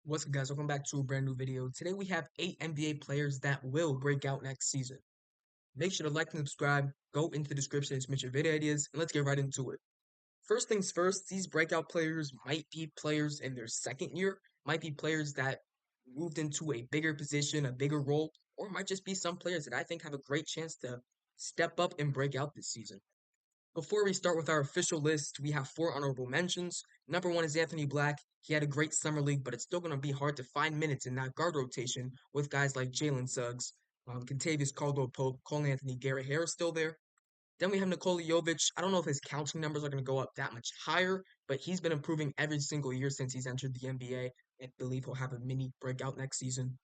What's up, guys? Welcome back to a brand new video. Today we have 8 NBA players that will break out next season. Make sure to like and subscribe, go into the description and submit your video ideas, and let's get right into it. First things first, these breakout players might be players in their second year, might be players that moved into a bigger position, a bigger role, or might just be some players that I think have a great chance to step up and break out this season. Before we start with our official list, we have 4 honorable mentions. Number 1 is Anthony Black. He had a great summer league, but it's still going to be hard to find minutes in that guard rotation with guys like Jalen Suggs, Contavious Caldwell-Pope, Cole Anthony, Garrett Harris still there. Then we have Nikola Jovic. I don't know if his counting numbers are going to go up that much higher, but he's been improving every single year since he's entered the NBA. I believe he'll have a mini breakout next season.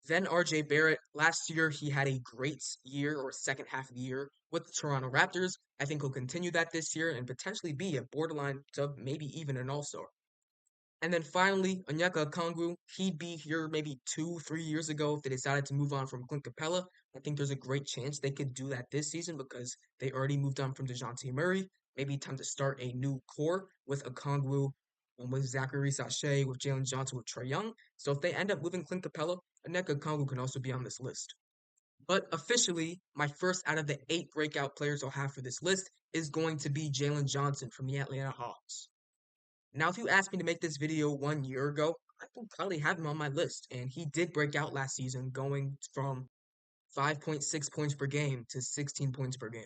Then RJ Barrett, last year he had a great year or second half of the year with the Toronto Raptors. I think he'll continue that this year and potentially be a borderline to maybe even an all-star. And then finally, Onyeka Okongwu, he'd be here maybe 2, 3 years ago if they decided to move on from Clint Capella. I think there's a great chance they could do that this season because they already moved on from DeJounte Murray. Maybe time to start a new core with Okongwu, with Zachary Sachet, with Jalen Johnson, with Trae Young. So if they end up moving Clint Capella, Onyeka Okongwu can also be on this list. But officially, my first out of the 8 breakout players I'll have for this list is going to be Jalen Johnson from the Atlanta Hawks. Now, if you asked me to make this video 1 year ago, I would probably have him on my list. And he did break out last season, going from 5.6 points per game to 16 points per game.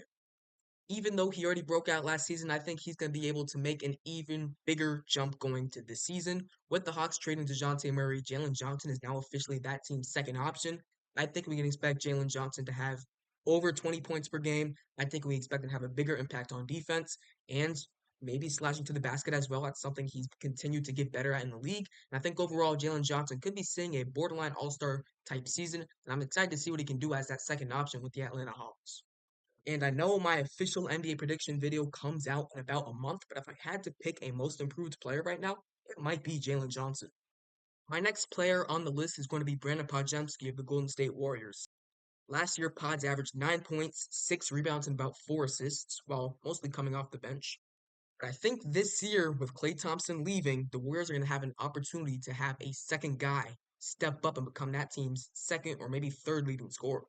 Even though he already broke out last season, I think he's going to be able to make an even bigger jump going to this season. With the Hawks trading DeJounte Murray, Jalen Johnson is now officially that team's second option. I think we can expect Jalen Johnson to have over 20 points per game. I think we expect him to have a bigger impact on defense and maybe slashing to the basket as well. That's something he's continued to get better at in the league. And I think overall, Jalen Johnson could be seeing a borderline all-star type season. And I'm excited to see what he can do as that second option with the Atlanta Hawks. And I know my official NBA prediction video comes out in about a month, but if I had to pick a most improved player right now, it might be Jalen Johnson. My next player on the list is going to be Brandon Podziemski of the Golden State Warriors. Last year, Pods averaged 9 points, 6 rebounds, and about 4 assists, while mostly coming off the bench. But I think this year, with Klay Thompson leaving, the Warriors are going to have an opportunity to have a second guy step up and become that team's second or maybe third leading scorer.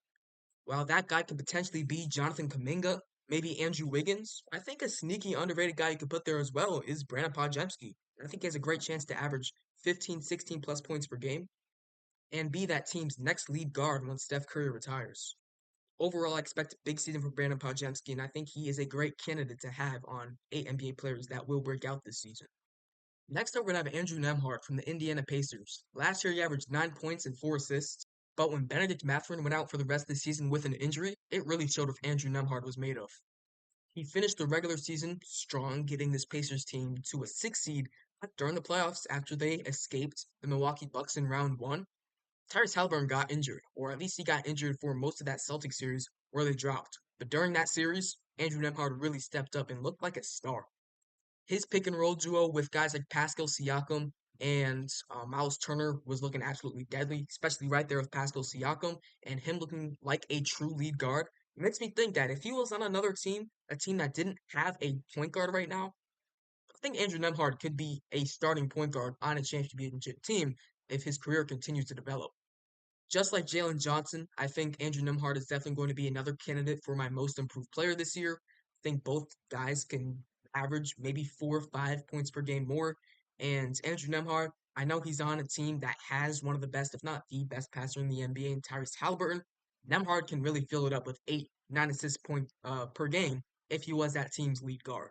While that guy could potentially be Jonathan Kuminga, maybe Andrew Wiggins, I think a sneaky underrated guy you could put there as well is Brandon Podziemski. I think he has a great chance to average 15, 16 plus points per game and be that team's next lead guard once Steph Curry retires. Overall, I expect a big season for Brandon Podziemski, and I think he is a great candidate to have on 8 NBA players that will break out this season. Next up, we're going to have Andrew Nembhard from the Indiana Pacers. Last year, he averaged 9 points and 4 assists, but when Benedict Mathurin went out for the rest of the season with an injury, it really showed what Andrew Nembhard was made of. He finished the regular season strong, getting this Pacers team to a 6 seed, but during the playoffs, after they escaped the Milwaukee Bucks in round 1, Tyrese Halliburton got injured, or at least he got injured for most of that Celtics series where they dropped. But during that series, Andrew Nembhard really stepped up and looked like a star. His pick and roll duo with guys like Pascal Siakam and Miles Turner was looking absolutely deadly, especially right there with Pascal Siakam and him looking like a true lead guard. It makes me think that if he was on another team, a team that didn't have a point guard right now, I think Andrew Nembhard could be a starting point guard on a championship team if his career continues to develop. Just like Jalen Johnson, I think Andrew Nembhard is definitely going to be another candidate for my most improved player this year. I think both guys can average maybe 4 or 5 points per game more. And Andrew Nembhard, I know he's on a team that has one of the best, if not the best passer in the NBA, in Tyrese Halliburton. Nembhard can really fill it up with 8, 9 assists per game if he was that team's lead guard.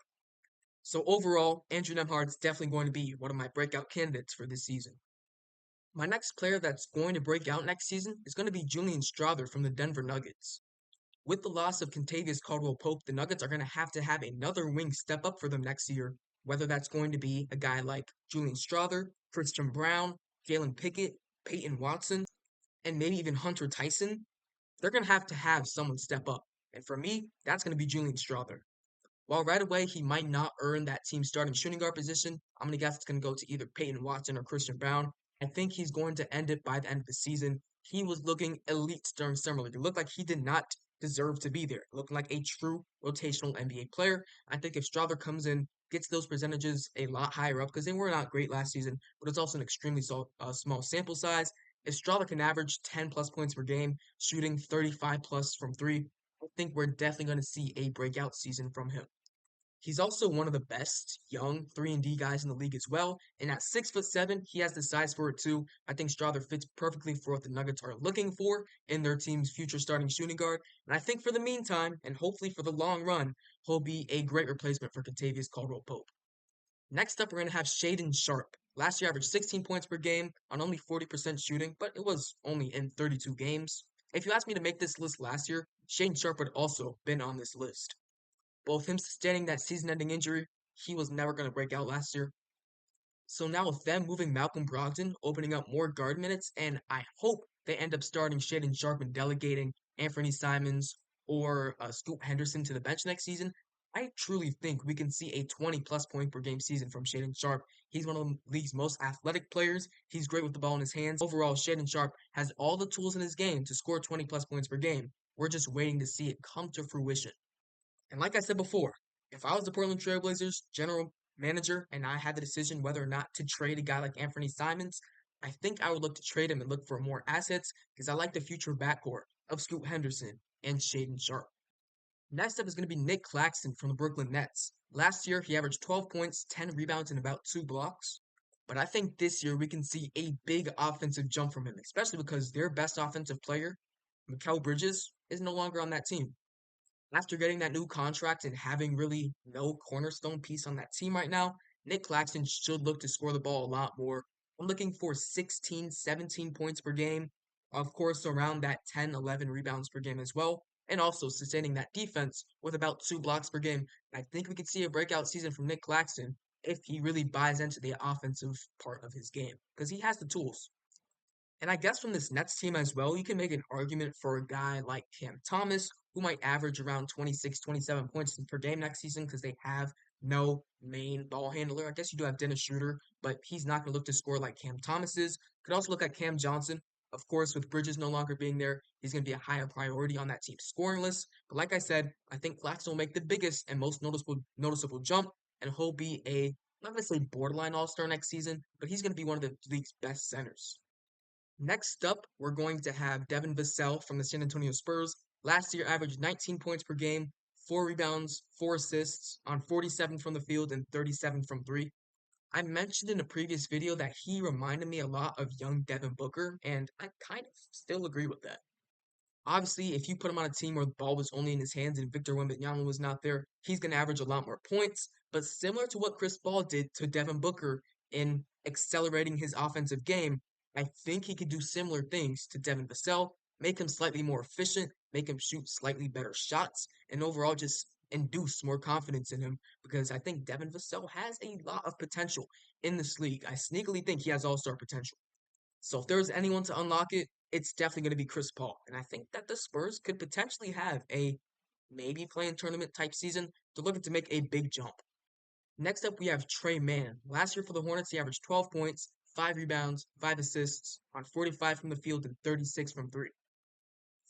So overall, Andrew Nembhard is definitely going to be one of my breakout candidates for this season. My next player that's going to break out next season is going to be Julian Strawther from the Denver Nuggets. With the loss of Contavious Caldwell-Pope, the Nuggets are going to have another wing step up for them next year, whether that's going to be a guy like Julian Strawther, Christian Brown, Jalen Pickett, Peyton Watson, and maybe even Hunter Tyson. They're going to have someone step up. And for me, that's going to be Julian Strawther. While right away he might not earn that team starting shooting guard position, I'm going to guess it's going to go to either Peyton Watson or Christian Brown. I think he's going to end it by the end of the season. He was looking elite during summer league. It looked like he did not deserve to be there. Looking like a true rotational NBA player. I think if Strawther comes in gets those percentages a lot higher up because they were not great last season, but it's also an extremely small sample size. If Strava can average 10 plus points per game, shooting 35 plus from three, I think we're definitely going to see a breakout season from him. He's also one of the best young 3-and-D guys in the league as well. And at 6'7", he has the size for it too. I think Strother fits perfectly for what the Nuggets are looking for in their team's future starting shooting guard. And I think for the meantime, and hopefully for the long run, he'll be a great replacement for Kentavious Caldwell-Pope. Next up, we're going to have Shaedon Sharpe. Last year, averaged 16 points per game on only 40% shooting, but it was only in 32 games. If you asked me to make this list last year, Shaedon Sharpe would also been on this list. Both him sustaining that season-ending injury, he was never going to break out last year. So now with them moving Malcolm Brogdon, opening up more guard minutes, and I hope they end up starting Shaedon Sharpe and delegating Anthony Simons or Scoot Henderson to the bench next season, I truly think we can see a 20-plus point per game season from Shaedon Sharpe. He's one of the league's most athletic players. He's great with the ball in his hands. Overall, Shaedon Sharpe has all the tools in his game to score 20-plus points per game. We're just waiting to see it come to fruition. And like I said before, if I was the Portland Trail Blazers general manager and I had the decision whether or not to trade a guy like Anthony Simons, I think I would look to trade him and look for more assets because I like the future backcourt of Scoot Henderson and Shaedon Sharpe. Next up is going to be Nick Claxton from the Brooklyn Nets. Last year, he averaged 12 points, 10 rebounds, and about 2 blocks. But I think this year we can see a big offensive jump from him, especially because their best offensive player, Mikal Bridges, is no longer on that team. After getting that new contract and having really no cornerstone piece on that team right now, Nick Claxton should look to score the ball a lot more. I'm looking for 16, 17 points per game. Of course, around that 10, 11 rebounds per game as well. And also sustaining that defense with about 2 blocks per game. I think we could see a breakout season from Nick Claxton if he really buys into the offensive part of his game. Because he has the tools. And I guess from this Nets team as well, you can make an argument for a guy like Cam Thomas, who might average around 26, 27 points per game next season because they have no main ball handler. I guess you do have Dennis Schroeder, but he's not going to look to score like Cam Thomas is. Could also look at Cam Johnson. Of course, with Bridges no longer being there, he's going to be a higher priority on that team's scoring list. But like I said, I think Claxton will make the biggest and most noticeable jump, and he'll be I'm not going to say borderline all-star next season, but he's going to be one of the league's best centers. Next up, we're going to have Devin Vassell from the San Antonio Spurs. Last year, averaged 19 points per game, 4 rebounds, 4 assists on 47 from the field and 37 from three. I mentioned in a previous video that he reminded me a lot of young Devin Booker, and I kind of still agree with that. Obviously, if you put him on a team where the ball was only in his hands and Victor Wembanyama was not there, he's going to average a lot more points. But similar to what Chris Paul did to Devin Booker in accelerating his offensive game, I think he could do similar things to Devin Vassell, make him slightly more efficient, make him shoot slightly better shots, and overall just induce more confidence in him because I think Devin Vassell has a lot of potential in this league. I sneakily think he has all-star potential. So if there's anyone to unlock it, it's definitely going to be Chris Paul. And I think that the Spurs could potentially have a maybe playing tournament type season. They're looking to make a big jump. Next up, we have Trey Mann. Last year for the Hornets, he averaged 12 points, 5 rebounds, 5 assists on 45 from the field and 36 from three.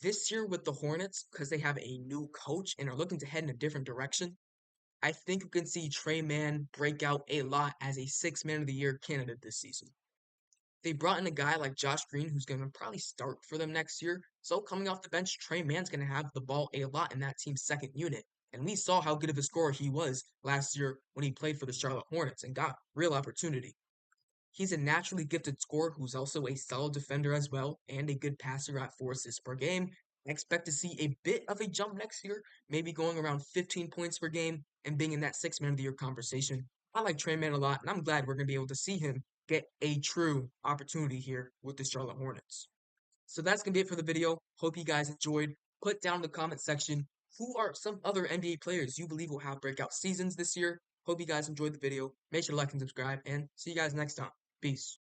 This year with the Hornets, because they have a new coach and are looking to head in a different direction, I think we can see Trey Mann break out a lot as a 6th Man of the Year candidate this season. They brought in a guy like Josh Green who's going to probably start for them next year. So coming off the bench, Trey Mann's going to have the ball a lot in that team's second unit. And we saw how good of a scorer he was last year when he played for the Charlotte Hornets and got real opportunity. He's a naturally gifted scorer who's also a solid defender as well and a good passer at 4 assists per game. I expect to see a bit of a jump next year, maybe going around 15 points per game and being in that 6th Man of the Year conversation. I like Trey Mann a lot, and I'm glad we're going to be able to see him get a true opportunity here with the Charlotte Hornets. So that's going to be it for the video. Hope you guys enjoyed. Put down in the comment section who are some other NBA players you believe will have breakout seasons this year. Hope you guys enjoyed the video. Make sure to like and subscribe, and see you guys next time. Peace.